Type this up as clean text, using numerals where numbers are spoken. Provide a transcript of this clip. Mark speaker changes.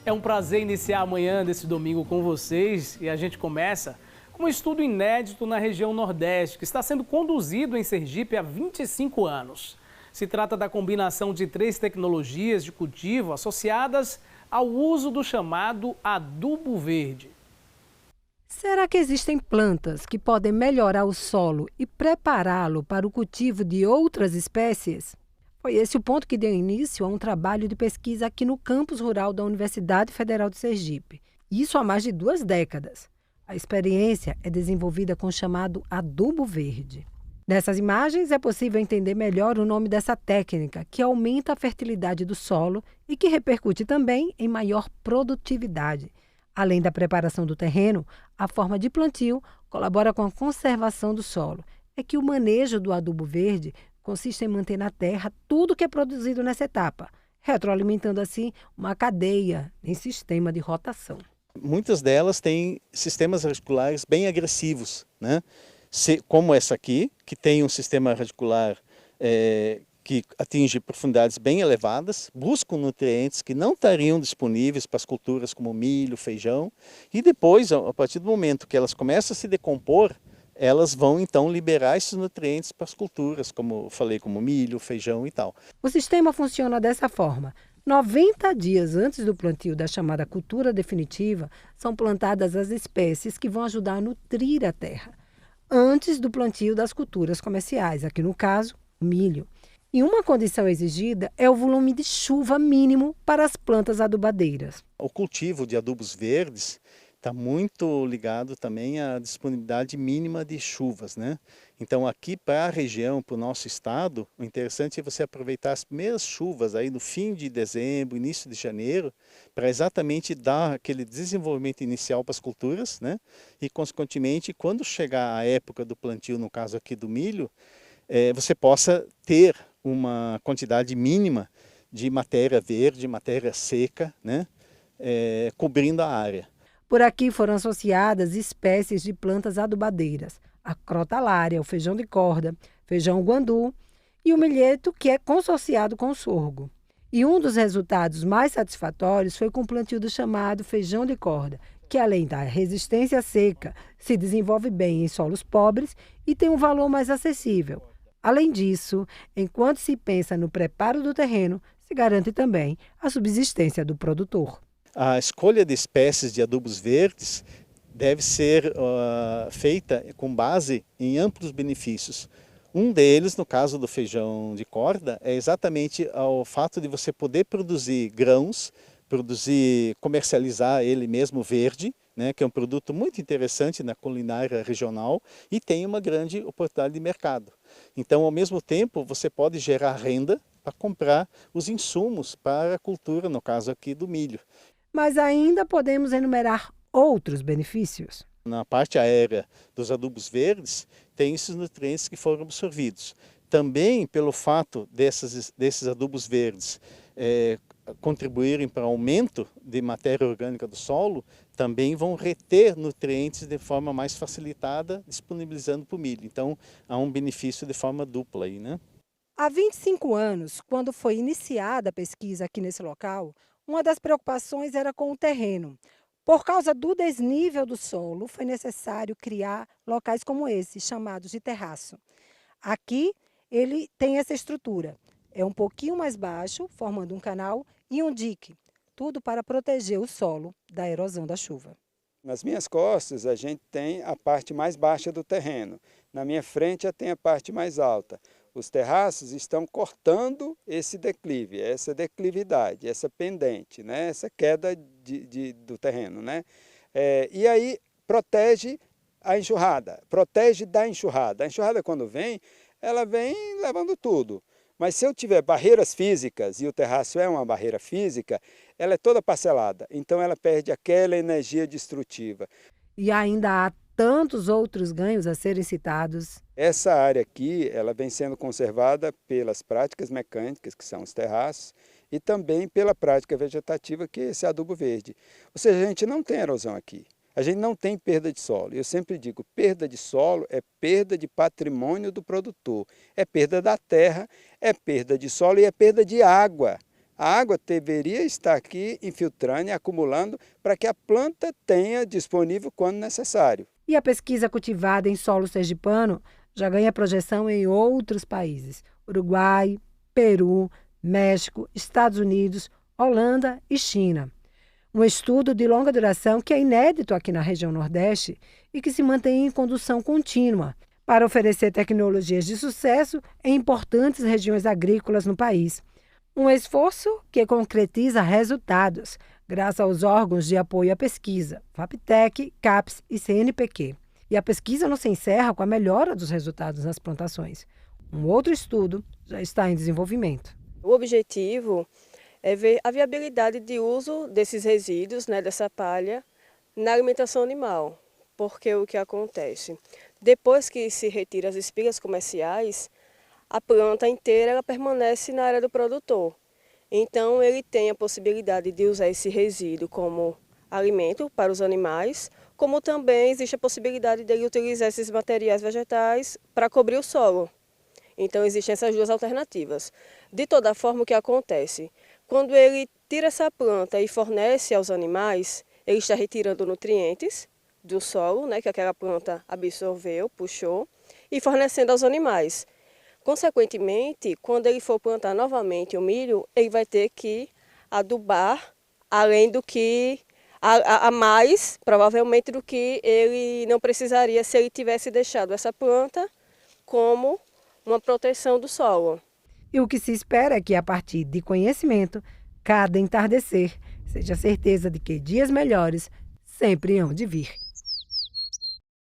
Speaker 1: É um prazer iniciar amanhã desse domingo com vocês e a gente começa com um estudo inédito na região Nordeste, que está sendo conduzido em Sergipe há 25 anos. Se trata da combinação de 3 tecnologias de cultivo associadas ao uso do chamado adubo verde.
Speaker 2: Será que existem plantas que podem melhorar o solo e prepará-lo para o cultivo de outras espécies? Foi esse o ponto que deu início a um trabalho de pesquisa aqui no campus rural da Universidade Federal de Sergipe. Isso há mais de 2 décadas. A experiência é desenvolvida com o chamado adubo verde. Nessas imagens é possível entender melhor o nome dessa técnica, que aumenta a fertilidade do solo e que repercute também em maior produtividade. Além da preparação do terreno, a forma de plantio colabora com a conservação do solo. É que o manejo do adubo verde consiste em manter na terra tudo que é produzido nessa etapa, retroalimentando assim uma cadeia em sistema de rotação.
Speaker 3: Muitas delas têm sistemas radiculares bem agressivos, né? Como essa aqui, que tem um sistema radicular que atinge profundidades bem elevadas, buscam nutrientes que não estariam disponíveis para as culturas como milho, feijão, e depois, a partir do momento que elas começam a se decompor, elas vão então liberar esses nutrientes para as culturas, como eu falei, como milho, feijão e tal.
Speaker 2: O sistema funciona dessa forma. 90 dias antes do plantio da chamada cultura definitiva, são plantadas as espécies que vão ajudar a nutrir a terra, antes do plantio das culturas comerciais, aqui no caso, o milho. E uma condição exigida é o volume de chuva mínimo para as plantas adubadeiras.
Speaker 3: O cultivo de adubos verdes está muito ligado também à disponibilidade mínima de chuvas, né? Então aqui para a região, para o nosso estado, o interessante é você aproveitar as primeiras chuvas aí no fim de dezembro, início de janeiro, para exatamente dar aquele desenvolvimento inicial para as culturas, né? E consequentemente, quando chegar a época do plantio, no caso aqui do milho, você possa ter uma quantidade mínima de matéria verde, matéria seca, né? Cobrindo a área.
Speaker 2: Por aqui foram associadas espécies de plantas adubadeiras, a crotalária, o feijão de corda, feijão guandu e o milheto, que é consorciado com o sorgo. E um dos resultados mais satisfatórios foi com o plantio do chamado feijão de corda, que além da resistência seca, se desenvolve bem em solos pobres e tem um valor mais acessível. Além disso, enquanto se pensa no preparo do terreno, se garante também a subsistência do produtor.
Speaker 3: A escolha de espécies de adubos verdes deve ser feita com base em amplos benefícios. Um deles, no caso do feijão de corda, é exatamente o fato de você poder produzir grãos, comercializar ele mesmo verde, né, que é um produto muito interessante na culinária regional e tem uma grande oportunidade de mercado. Então, ao mesmo tempo, você pode gerar renda para comprar os insumos para a cultura, no caso aqui do milho.
Speaker 2: Mas ainda podemos enumerar outros benefícios.
Speaker 3: Na parte aérea dos adubos verdes, tem esses nutrientes que foram absorvidos. Também pelo fato desses adubos verdes contribuírem para o aumento de matéria orgânica do solo, também vão reter nutrientes de forma mais facilitada, disponibilizando para o milho. Então, há um benefício de forma dupla aí, né?
Speaker 2: Há 25 anos, quando foi iniciada a pesquisa aqui nesse local, uma das preocupações era com o terreno. Por causa do desnível do solo, foi necessário criar locais como esse, chamados de terraço. Aqui, ele tem essa estrutura. É um pouquinho mais baixo, formando um canal e um dique. Tudo para proteger o solo da erosão da chuva.
Speaker 4: Nas minhas costas, a gente tem a parte mais baixa do terreno. Na minha frente, já tem a parte mais alta. Os terraços estão cortando esse declive, essa declividade, essa pendente, né? Essa queda do terreno, né? E aí protege a enxurrada, protege da enxurrada. A enxurrada, quando vem, ela vem levando tudo. Mas se eu tiver barreiras físicas, e o terraço é uma barreira física, ela é toda parcelada, então ela perde aquela energia destrutiva.
Speaker 2: E ainda há tantos outros ganhos a serem citados.
Speaker 4: Essa área aqui, ela vem sendo conservada pelas práticas mecânicas, que são os terraços, e também pela prática vegetativa, que é esse adubo verde. Ou seja, a gente não tem erosão aqui. A gente não tem perda de solo. Eu sempre digo, perda de solo é perda de patrimônio do produtor. É perda da terra, é perda de solo e é perda de água. A água deveria estar aqui infiltrando e acumulando para que a planta tenha disponível quando necessário.
Speaker 2: E a pesquisa cultivada em solo sergipano já ganha projeção em outros países: Uruguai, Peru, México, Estados Unidos, Holanda e China. Um estudo de longa duração que é inédito aqui na região Nordeste e que se mantém em condução contínua para oferecer tecnologias de sucesso em importantes regiões agrícolas no país. Um esforço que concretiza resultados, graças aos órgãos de apoio à pesquisa, FAPTEC, CAPES e CNPq. E a pesquisa não se encerra com a melhora dos resultados nas plantações. Um outro estudo já está em desenvolvimento.
Speaker 5: O objetivo é ver a viabilidade de uso desses resíduos, dessa palha, na alimentação animal. Porque o que acontece? Depois que se retira as espigas comerciais, a planta inteira ela permanece na área do produtor. Então, ele tem a possibilidade de usar esse resíduo como alimento para os animais, como também existe a possibilidade de ele utilizar esses materiais vegetais para cobrir o solo. Então, existem essas duas alternativas. De toda forma, o que acontece? Quando ele tira essa planta e fornece aos animais, ele está retirando nutrientes do solo, que aquela planta absorveu, puxou, e fornecendo aos animais. Consequentemente, quando ele for plantar novamente o milho, ele vai ter que adubar, além do que, a mais, provavelmente, do que ele não precisaria se ele tivesse deixado essa planta como uma proteção do solo.
Speaker 2: E o que se espera é que, a partir de conhecimento, cada entardecer seja a certeza de que dias melhores sempre hão de vir.